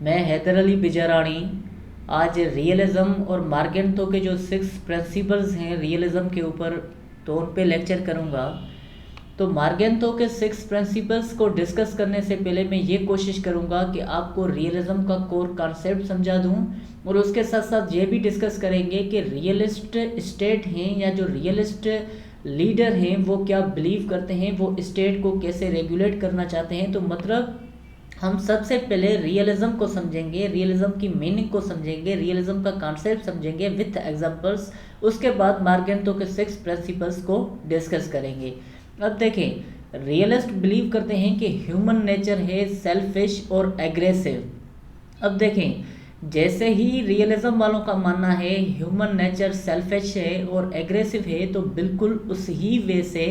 मैं हैदर अली बिजारानी आज रियलिज़म और मार्केंटो के जो 6 प्रिंसिपल्स हैं रियलिज़म के ऊपर, तो उन पे लेक्चर करूँगा। तो मार्केंटो के 6 प्रिंसिपल्स को डिस्कस करने से पहले मैं ये कोशिश करूँगा कि आपको रियलिज़म का कोर कॉन्सेप्ट समझा दूँ, और उसके साथ साथ ये भी डिस्कस करेंगे कि रियलिस्ट स्टेट हैं या जो रियलिस्ट लीडर हैं वो क्या बिलीव करते हैं, वो स्टेट को कैसे रेगुलेट करना चाहते हैं। तो मतलब हम सबसे पहले रियलिज्म को समझेंगे, रियलिज्म की मीनिंग को समझेंगे, रियलिज्म का कॉन्सेप्ट समझेंगे विथ एग्जांपल्स। उसके बाद मार्केंटो के 6 प्रिंसिपल्स को डिस्कस करेंगे। अब देखें, रियलिस्ट बिलीव करते हैं कि ह्यूमन नेचर है सेल्फिश और एग्रेसिव। अब देखें, जैसे ही रियलिज्म वालों का मानना है ह्यूमन नेचर सेल्फिश है और एग्रेसिव है, तो बिल्कुल उस ही वे से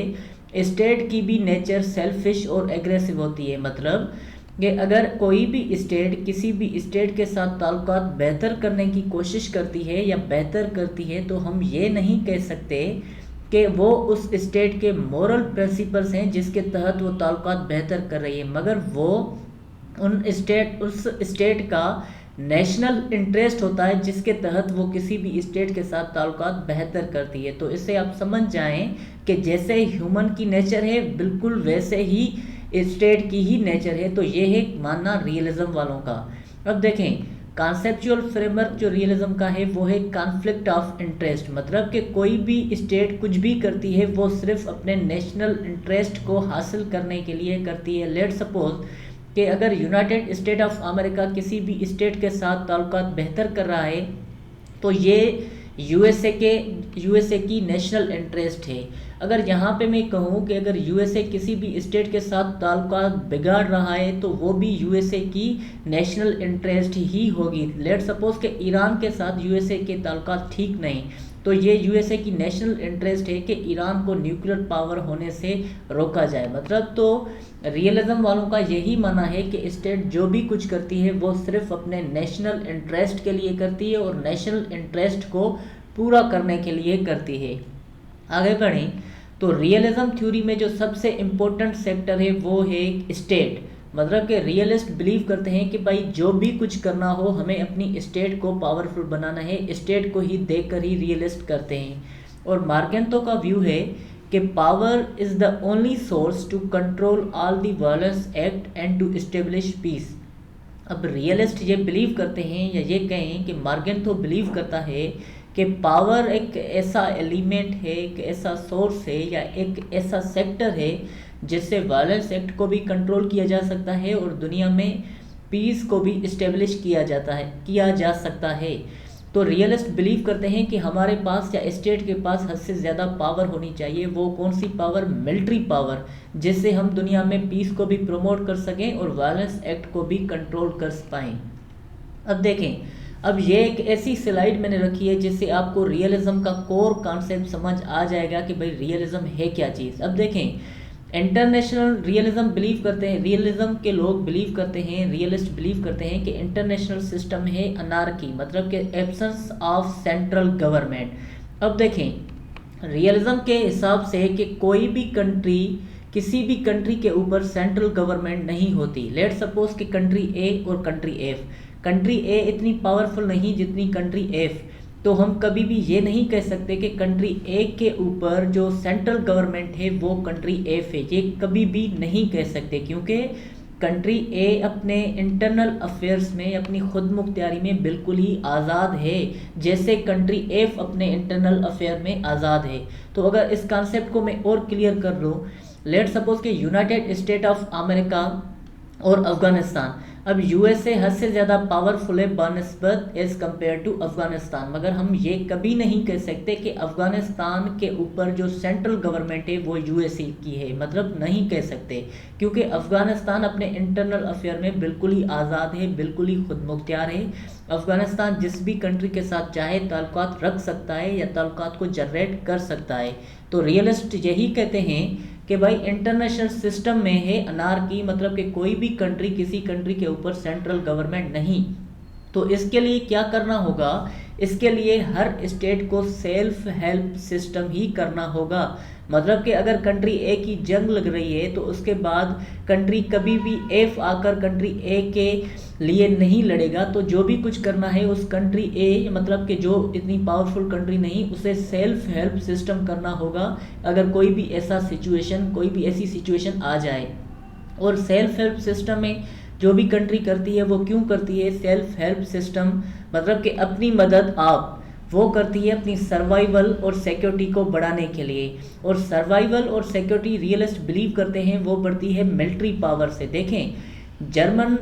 स्टेट की भी नेचर सेल्फिश और एग्रेसिव होती है। मतलब कि अगर कोई भी स्टेट किसी भी स्टेट के साथ ताल्लुकात बेहतर करने की कोशिश करती है या बेहतर करती है, तो हम ये नहीं कह सकते कि वो उस स्टेट के मॉरल प्रिंसिपल्स हैं जिसके तहत वो ताल्लुकात बेहतर कर रही है, मगर वो उस स्टेट का नेशनल इंटरेस्ट होता है जिसके तहत वो किसी भी स्टेट के साथ ताल्लुकात बेहतर करती है। तो इससे आप समझ जाएं कि जैसे ह्यूमन की नेचर है बिल्कुल वैसे ही स्टेट की ही नेचर है। तो ये है मानना रियलिज्म वालों का। अब देखें, कॉन्सेप्चुअल फ्रेमवर्क जो रियलिज्म का है वो है कॉन्फ्लिक्ट ऑफ इंटरेस्ट। मतलब कि कोई भी स्टेट कुछ भी करती है वो सिर्फ अपने नेशनल इंटरेस्ट को हासिल करने के लिए करती है। लेट सपोज कि अगर यूनाइटेड स्टेट ऑफ अमेरिका किसी भी स्टेट के साथ ताल्लुकात बेहतर कर रहा है, तो ये यूएसए की नेशनल इंटरेस्ट है। अगर यहाँ पे मैं कहूँ कि अगर यूएसए किसी भी स्टेट के साथ ताल्लुकात बिगाड़ रहा है, तो वो भी यूएसए की नेशनल इंटरेस्ट ही होगी। लेट सपोज कि ईरान के साथ यूएसए के ताल्लुकात ठीक नहीं, तो ये यूएसए की नेशनल इंटरेस्ट है कि ईरान को न्यूक्लियर पावर होने से रोका जाए। मतलब तो रियलिज्म वालों का यही मानना है कि स्टेट जो भी कुछ करती है वो सिर्फ अपने नेशनल इंटरेस्ट के लिए करती है और नेशनल इंटरेस्ट को पूरा करने के लिए करती है। आगे बढ़ें तो रियलिज्म थ्योरी में जो सबसे इम्पोर्टेंट सेक्टर है वो है स्टेट। मतलब कि रियलिस्ट बिलीव करते हैं कि भाई जो भी कुछ करना हो हमें अपनी स्टेट को पावरफुल बनाना है, स्टेट को ही देखकर ही रियलिस्ट करते हैं। और मार्केंटो का व्यू है कि power is the only source to control all the violence act and to establish peace. अब रियलिस्ट ये बिलीव करते हैं या ये कहें कि मार्केंटो बिलीव करता है कि पावर एक ऐसा एलिमेंट है, एक ऐसा सोर्स है या एक ऐसा सेक्टर है जिससे वायलेंस एक्ट को भी कंट्रोल किया जा सकता है और दुनिया में पीस को भी इस्टेब्लिश किया जा सकता है। तो रियलिस्ट बिलीव करते हैं कि हमारे पास या स्टेट के पास हद से ज़्यादा पावर होनी चाहिए। वो कौन सी पावर? मिलिट्री पावर, जिससे हम दुनिया में पीस को भी प्रमोट कर सकें और वायलेंस एक्ट को भी कंट्रोल कर पाएँ। अब देखें, अब ये एक ऐसी स्लाइड मैंने रखी है जिससे आपको रियलिज्म का कोर कॉन्सेप्ट समझ आ जाएगा कि भाई रियलिज्म है क्या चीज़। अब देखें, इंटरनेशनल रियलिज्म बिलीव करते हैं, रियलिज्म के लोग बिलीव करते हैं, रियलिस्ट बिलीव करते हैं कि इंटरनेशनल सिस्टम है अनार्की, मतलब कि एब्सेंस ऑफ सेंट्रल गवर्नमेंट। अब देखें, रियलिज्म के हिसाब से कि कोई भी कंट्री, किसी भी कंट्री के ऊपर सेंट्रल गवर्नमेंट नहीं होती। लेट सपोज कि कंट्री ए और कंट्री एफ, कंट्री ए इतनी पावरफुल नहीं जितनी कंट्री एफ, तो हम कभी भी ये नहीं कह सकते कि कंट्री ए के ऊपर जो सेंट्रल गवर्नमेंट है वो कंट्री एफ है। ये कभी भी नहीं कह सकते, क्योंकि कंट्री ए अपने इंटरनल अफेयर्स में अपनी खुद मुख्तियारी में बिल्कुल ही आज़ाद है, जैसे कंट्री एफ अपने इंटरनल अफेयर में आज़ाद है। तो अगर इस कॉन्सेप्ट को मैं और क्लियर कर लूँ, लेट सपोज कि यूनाइटेड स्टेट ऑफ अमेरिका और अफ़गानिस्तान, अब यूएसए हद से ज़्यादा पावरफुल है बनस्बत एज़ कम्पेयर टू अफ़गानिस्तान, मगर हम ये कभी नहीं कह सकते कि अफ़गानिस्तान के ऊपर जो सेंट्रल गवर्नमेंट है वो यूएसए की है। मतलब नहीं कह सकते, क्योंकि अफ़गानिस्तान अपने इंटरनल अफेयर में बिल्कुल ही आज़ाद है, बिल्कुल ही खुद मुख्तियार है। अफ़गानिस्तान जिस भी कंट्री के साथ चाहे ताल्लुकात रख सकता है या ताल्लुकात को जनरेट कर सकता है। तो रियलिस्ट यही कहते हैं कि भाई इंटरनेशनल सिस्टम में है अनार्की, मतलब कि कोई भी कंट्री किसी कंट्री के ऊपर सेंट्रल गवर्नमेंट नहीं। तो इसके लिए क्या करना होगा? इसके लिए हर स्टेट को सेल्फ हेल्प सिस्टम ही करना होगा। मतलब कि अगर कंट्री ए की जंग लग रही है तो उसके बाद कंट्री कभी भी एफ आकर कंट्री ए के लिए नहीं लड़ेगा। तो जो भी कुछ करना है उस कंट्री ए, मतलब कि जो इतनी पावरफुल कंट्री नहीं, उसे सेल्फ हेल्प सिस्टम करना होगा अगर कोई भी ऐसा सिचुएशन, कोई भी ऐसी सिचुएशन आ जाए। और सेल्फ हेल्प सिस्टम में जो भी कंट्री करती है वो क्यों करती है सेल्फ हेल्प सिस्टम, मतलब कि अपनी मदद आप वो करती है अपनी सर्वाइवल और सिक्योरिटी को बढ़ाने के लिए। और सर्वाइवल और सिक्योरिटी रियलिस्ट बिलीव करते हैं वो बढ़ती है मिलिट्री पावर से। देखें, जर्मन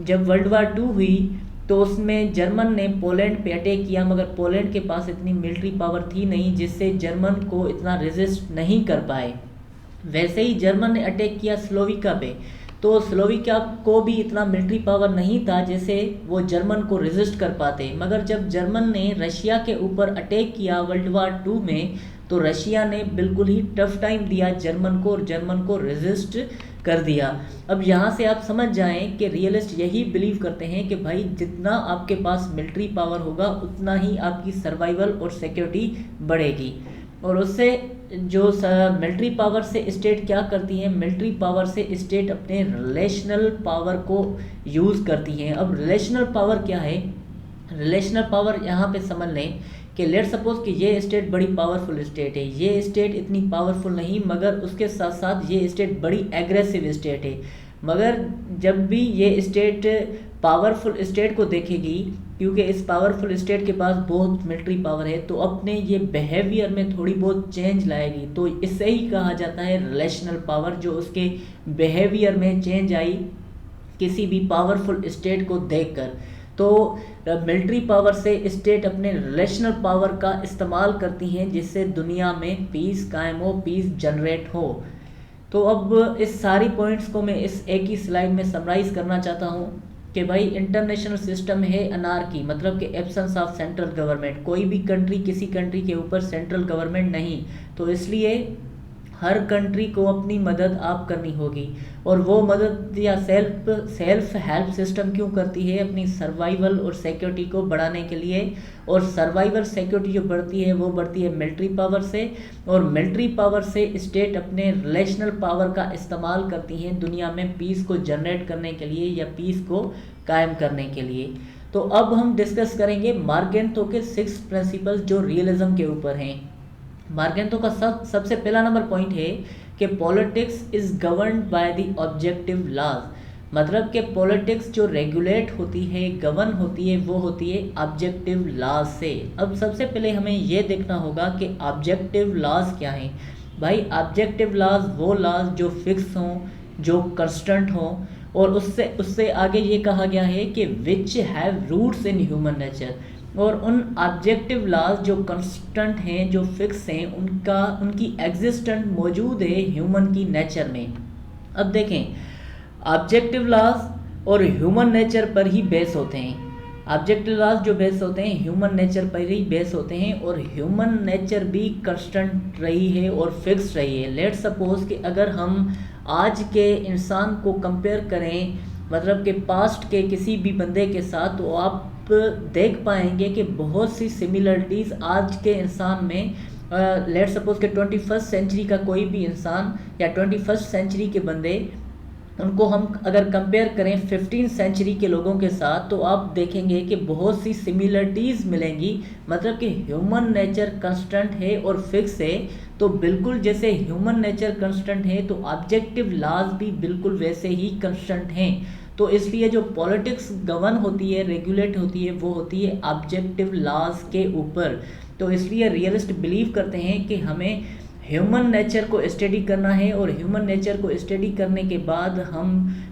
जब वर्ल्ड वार 2 हुई तो उसमें जर्मन ने पोलैंड पे अटैक किया, मगर पोलैंड के पास इतनी मिलिट्री पावर थी नहीं जिससे जर्मन को इतना रेजिस्ट नहीं कर पाए। वैसे ही जर्मन ने अटैक किया स्लोविका पे, तो स्लोविका को भी इतना मिलिट्री पावर नहीं था जैसे वो जर्मन को रेजिस्ट कर पाते। मगर जब जर्मन ने रशिया के ऊपर अटैक किया वर्ल्ड वार 2 में, तो रशिया ने बिल्कुल ही टफ टाइम दिया जर्मन को और जर्मन को रेजिस्ट कर दिया। अब यहाँ से आप समझ जाएं कि रियलिस्ट यही बिलीव करते हैं कि भाई जितना आपके पास मिलिट्री पावर होगा उतना ही आपकी सर्वाइवल और सिक्योरिटी बढ़ेगी। और उससे जो मिलिट्री पावर से स्टेट क्या करती है, मिलिट्री पावर से स्टेट अपने रिलेशनल पावर को यूज़ करती हैं। अब रिलेशनल पावर क्या है, रिलेशनल पावर यहाँ पे समझ लें कि लेट सपोज कि ये स्टेट बड़ी पावरफुल स्टेट है, ये स्टेट इतनी पावरफुल नहीं, मगर उसके साथ साथ ये स्टेट बड़ी एग्रेसिव स्टेट है। मगर जब भी ये स्टेट पावरफुल स्टेट को देखेगी, क्योंकि इस पावरफुल स्टेट के पास बहुत मिलिट्री पावर है, तो अपने ये बिहेवियर में थोड़ी बहुत चेंज लाएगी। तो इससे ही कहा जाता है रिलेशनल पावर, जो उसके बिहेवियर में चेंज आई किसी भी पावरफुल स्टेट को देखकर। तो मिलिट्री पावर से स्टेट अपने रिलेशनल पावर का इस्तेमाल करती हैं जिससे दुनिया में पीस कायम हो, पीस जनरेट हो। तो अब इस सारी पॉइंट्स को मैं इस एक ही स्लाइड में समराइज़ करना चाहता हूँ कि भाई इंटरनेशनल सिस्टम है अनार्की, मतलब कि एब्सेंस ऑफ सेंट्रल गवर्नमेंट। कोई भी कंट्री किसी कंट्री के ऊपर सेंट्रल गवर्नमेंट नहीं, तो इसलिए हर कंट्री को अपनी मदद आप करनी होगी। और वो मदद या सेल्फ हेल्प सिस्टम क्यों करती है, अपनी सर्वाइवल और सिक्योरिटी को बढ़ाने के लिए। और सर्वाइवल सिक्योरिटी जो बढ़ती है वो बढ़ती है मिलिट्री पावर से, और मिलिट्री पावर से स्टेट अपने रिलेशनल पावर का इस्तेमाल करती हैं दुनिया में पीस को जनरेट करने के लिए या पीस को कायम करने के लिए। तो अब हम डिस्कस करेंगे मार्गेंथो के 6 प्रिंसिपल्स जो रियलिज्म के ऊपर हैं। मार्गेंथो का सबसे पहला नंबर पॉइंट है कि politics is governed by the objective laws, मतलब कि पॉलिटिक्स जो रेगुलेट होती है, गवर्न होती है, वो होती है ऑब्जेक्टिव लॉज से। अब सबसे पहले हमें ये देखना होगा कि ऑब्जेक्टिव लॉज क्या हैं। भाई ऑब्जेक्टिव लॉज वो लॉज जो फिक्स हों, जो कंस्टेंट हों, और उससे आगे ये कहा गया है कि which have roots in human nature. और उन ऑब्जेक्टिव लॉज जो कंस्टेंट हैं, जो फिक्स हैं, उनकी एग्जिस्टेंट मौजूद है ह्यूमन की नेचर में। अब देखें, ऑब्जेक्टिव लॉज और ह्यूमन नेचर पर ही बेस होते हैं। ऑब्जेक्टिव लॉज जो बेस होते हैं ह्यूमन नेचर पर ही बेस होते हैं, और ह्यूमन नेचर भी कंस्टेंट रही है और फिक्स रही है। लेट सपोज कि अगर हम आज के इंसान को कंपेयर करें, मतलब कि पास्ट के किसी भी बंदे के साथ, तो आप देख पाएंगे कि बहुत सी सिमिलरिटीज़ आज के इंसान में, लेट सपोज कि 21st सेंचुरी का कोई भी इंसान या 21st सेंचुरी के बंदे, उनको हम अगर कंपेयर करें 15th सेंचुरी के लोगों के साथ, तो आप देखेंगे कि बहुत सी सिमिलरिटीज़ मिलेंगी। मतलब कि ह्यूमन नेचर कंस्टेंट है और फिक्स है, तो बिल्कुल जैसे ह्यूमन नेचर कंस्टेंट है तो ऑब्जेक्टिव लॉज भी बिल्कुल वैसे ही कंस्टेंट हैं। तो इसलिए जो पॉलिटिक्स गवर्न होती है, रेगुलेट होती है, वो होती है ऑब्जेक्टिव लॉज के ऊपर। तो इसलिए रियलिस्ट बिलीव करते हैं कि हमें ह्यूमन नेचर को स्टडी करना है, और ह्यूमन नेचर को स्टडी करने के बाद हम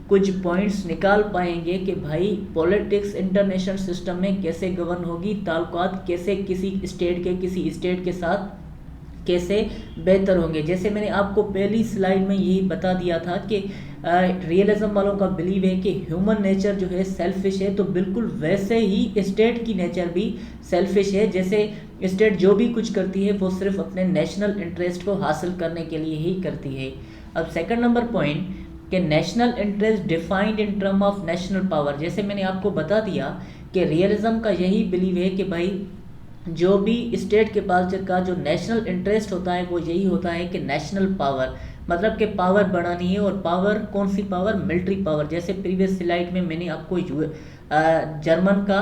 कुछ पॉइंट्स निकाल पाएंगे कि भाई पॉलिटिक्स इंटरनेशनल सिस्टम में कैसे गवर्न होगी, ताल्लुकात कैसे किसी स्टेट के साथ कैसे बेहतर होंगे। जैसे मैंने आपको पहली स्लाइड में यही बता दिया था कि रियलिज्म वालों का बिलीव है कि ह्यूमन नेचर जो है सेल्फिश है, तो बिल्कुल वैसे ही स्टेट की नेचर भी सेल्फिश है। जैसे स्टेट जो भी कुछ करती है वो सिर्फ अपने नेशनल इंटरेस्ट को हासिल करने के लिए ही करती है। अब सेकंड नंबर पॉइंट कि national interest defined in term of national power. जैसे मैंने आपको बता दिया कि रियलिज्म का यही बिलीव है कि भाई जो भी स्टेट के पास का जो नेशनल इंटरेस्ट होता है वो यही होता है कि नेशनल पावर, मतलब कि पावर बढ़ानी है। और पावर कौन सी पावर? Military power. जैसे प्रीवियस स्लाइड में मैंने आपको जर्मन का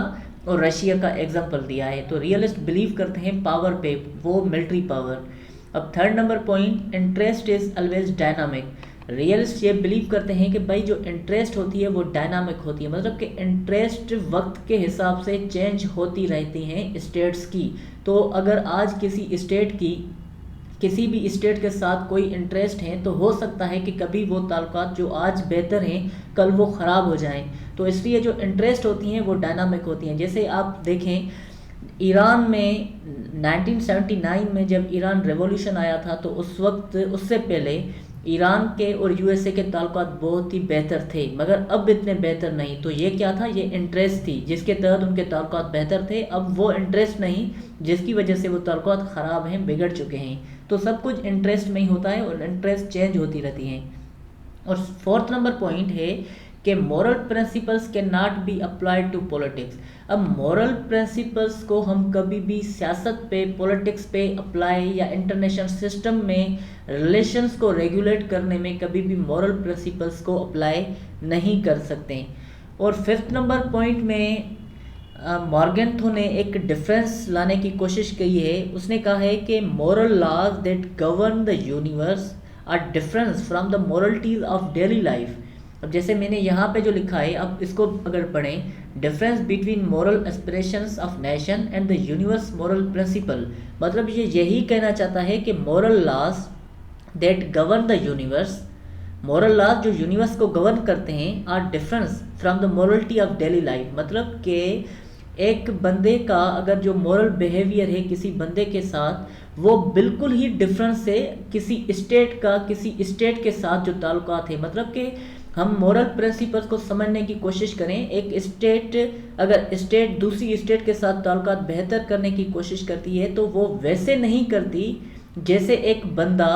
और रशिया का एग्जांपल दिया है। तो रियलिस्ट बिलीव करते हैं पावर पे, वो मिलिट्री पावर। अब third number point, interest is always dynamic. Realist ये बिलीव करते हैं कि भाई जो इंटरेस्ट होती है वो डायनामिक होती है, मतलब कि इंटरेस्ट वक्त के हिसाब से चेंज होती रहती हैं स्टेट्स की। तो अगर आज किसी स्टेट की किसी भी स्टेट के साथ कोई इंटरेस्ट है तो हो सकता है कि कभी वो ताल्लुकात जो आज बेहतर हैं कल वो ख़राब हो जाएं। तो इसलिए जो इंटरेस्ट होती हैं वो डायनामिक होती हैं। जैसे आप देखें ईरान में 1979 में जब ईरान रेवोल्यूशन आया था तो उस वक्त, उससे पहले ईरान के और यूएसए के ताल्लुकात बहुत ही बेहतर थे, मगर अब इतने बेहतर नहीं। तो ये क्या था? ये इंटरेस्ट थी जिसके तहत उनके ताल्लुकात बेहतर थे। अब वो इंटरेस्ट नहीं जिसकी वजह से वो ताल्लुकात ख़राब हैं, बिगड़ चुके हैं। तो सब कुछ इंटरेस्ट में ही होता है और इंटरेस्ट चेंज होती रहती हैं। और फोर्थ नंबर पॉइंट है कि moral principles can not be applied to politics. अब मॉरल प्रिंसिपल्स को हम कभी भी सियासत पे, पॉलिटिक्स पे अप्लाई या इंटरनेशनल सिस्टम में रिलेशंस को रेगुलेट करने में कभी भी मॉरल प्रिंसिपल्स को अप्लाई नहीं कर सकते। और फिफ्थ नंबर पॉइंट में मॉर्गेंथो ने एक डिफरेंस लाने की कोशिश की है। उसने कहा है कि moral laws that govern the universe are difference from the moralities of daily life. अब जैसे मैंने यहाँ पे जो लिखा है, अब इसको अगर पढ़ें, difference between moral aspirations of nation and the universe moral principle, मतलब ये यही कहना चाहता है कि moral laws that govern the universe, moral laws जो यूनिवर्स को गवर्न करते हैं, are difference from the morality of daily life. मतलब कि एक बंदे का अगर जो मॉरल बिहेवियर है किसी बंदे के साथ, वो बिल्कुल ही डिफरेंस है किसी स्टेट का किसी स्टेट के साथ जो ताल्लुकात है। मतलब कि हम मॉरल प्रिंसिपल्स को समझने की कोशिश करें। एक स्टेट, अगर स्टेट दूसरी स्टेट के साथ ताल्लुकात बेहतर करने की कोशिश करती है तो वो वैसे नहीं करती जैसे एक बंदा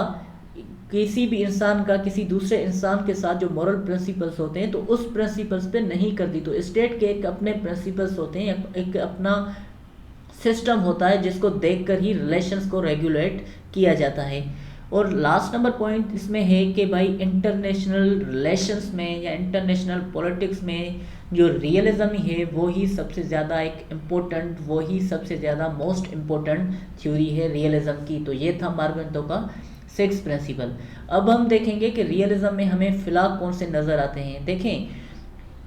किसी भी इंसान का किसी दूसरे इंसान के साथ जो मॉरल प्रिंसिपल्स होते हैं तो उस प्रिंसिपल्स पे नहीं करती। तो स्टेट के एक अपने प्रिंसिपल्स होते हैं, एक अपना सिस्टम होता है जिसको देखकर ही रिलेशंस को रेगुलेट किया जाता है। और लास्ट नंबर पॉइंट इसमें है कि भाई इंटरनेशनल रिलेशंस में या इंटरनेशनल पॉलिटिक्स में जो रियलिज्म है वो ही सबसे ज़्यादा एक इम्पोर्टेंट, वो ही सबसे ज़्यादा मोस्ट इम्पोर्टेंट थ्योरी है रियलिज्म की। तो ये था मॉर्गेंथो का सिक्स प्रिंसिपल। अब हम देखेंगे कि रियलिज्म में हमें फिलहाल कौन से नज़र आते हैं। देखें,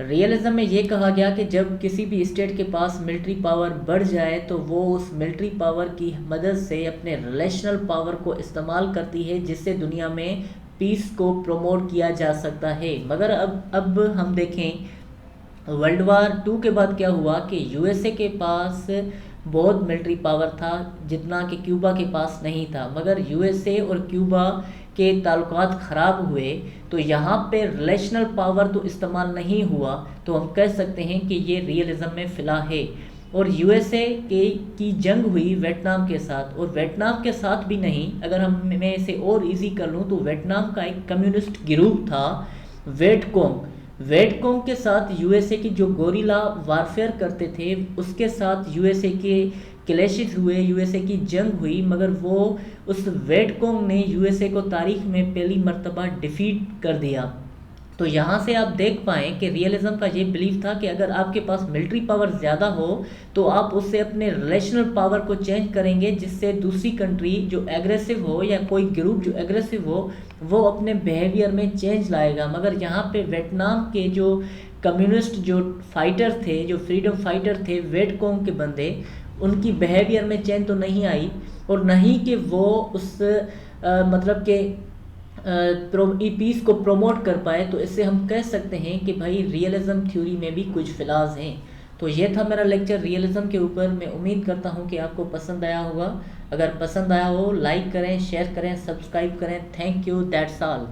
रियलिज्म में ये कहा गया कि जब किसी भी स्टेट के पास मिलिट्री पावर बढ़ जाए तो वो उस मिलिट्री पावर की मदद से अपने रिलेशनल पावर को इस्तेमाल करती है जिससे दुनिया में पीस को प्रमोट किया जा सकता है। मगर अब हम देखें वर्ल्ड वार 2 के बाद क्या हुआ कि यूएसए के पास बहुत मिलिट्री पावर था जितना कि क्यूबा के पास नहीं था। मगर यूएसए और क्यूबा के ताल्लुकात ख़राब हुए तो यहाँ पे रिलेशनल पावर तो इस्तेमाल नहीं हुआ, तो हम कह सकते हैं कि ये रियलिज्म में फ़िला है। और यूएसए की जंग हुई वियतनाम के साथ, और वियतनाम के साथ भी नहीं, अगर मैं इसे और इजी कर लूँ तो वियतनाम का एक कम्युनिस्ट गिरोह था वियतकोंग। वियतकोंग के साथ यूएसए की जो गोरिल्ला वारफेयर करते थे उसके साथ यूएसए के क्लैशेस हुए, यूएसए की जंग हुई, मगर वो उस वियतकोंग ने यूएसए को तारीख में पहली मर्तबा डिफीट कर दिया। तो यहाँ से आप देख पाएँ कि रियलिज्म का ये बिलीव था कि अगर आपके पास मिलिट्री पावर ज़्यादा हो तो आप उससे अपने रिलेशनल पावर को चेंज करेंगे जिससे दूसरी कंट्री जो एग्रेसिव हो या कोई ग्रुप जो एग्रेसिव हो वो अपने बिहेवियर में चेंज लाएगा। मगर यहाँ पे वियतनाम के जो कम्युनिस्ट जो फाइटर थे, जो फ्रीडम फाइटर थे वियतकोंग के बंदे, उनकी बिहेवियर में चेंज तो नहीं आई और नहीं कि वो उस मतलब के पीस को प्रमोट कर पाए। तो इससे हम कह सकते हैं कि भाई रियलिज्म थ्योरी में भी कुछ फ्लॉज हैं। तो ये था मेरा लेक्चर रियलिज्म के ऊपर। मैं उम्मीद करता हूँ कि आपको पसंद आया होगा। अगर पसंद आया हो लाइक करें, शेयर करें, सब्सक्राइब करें। Thank you, that's all.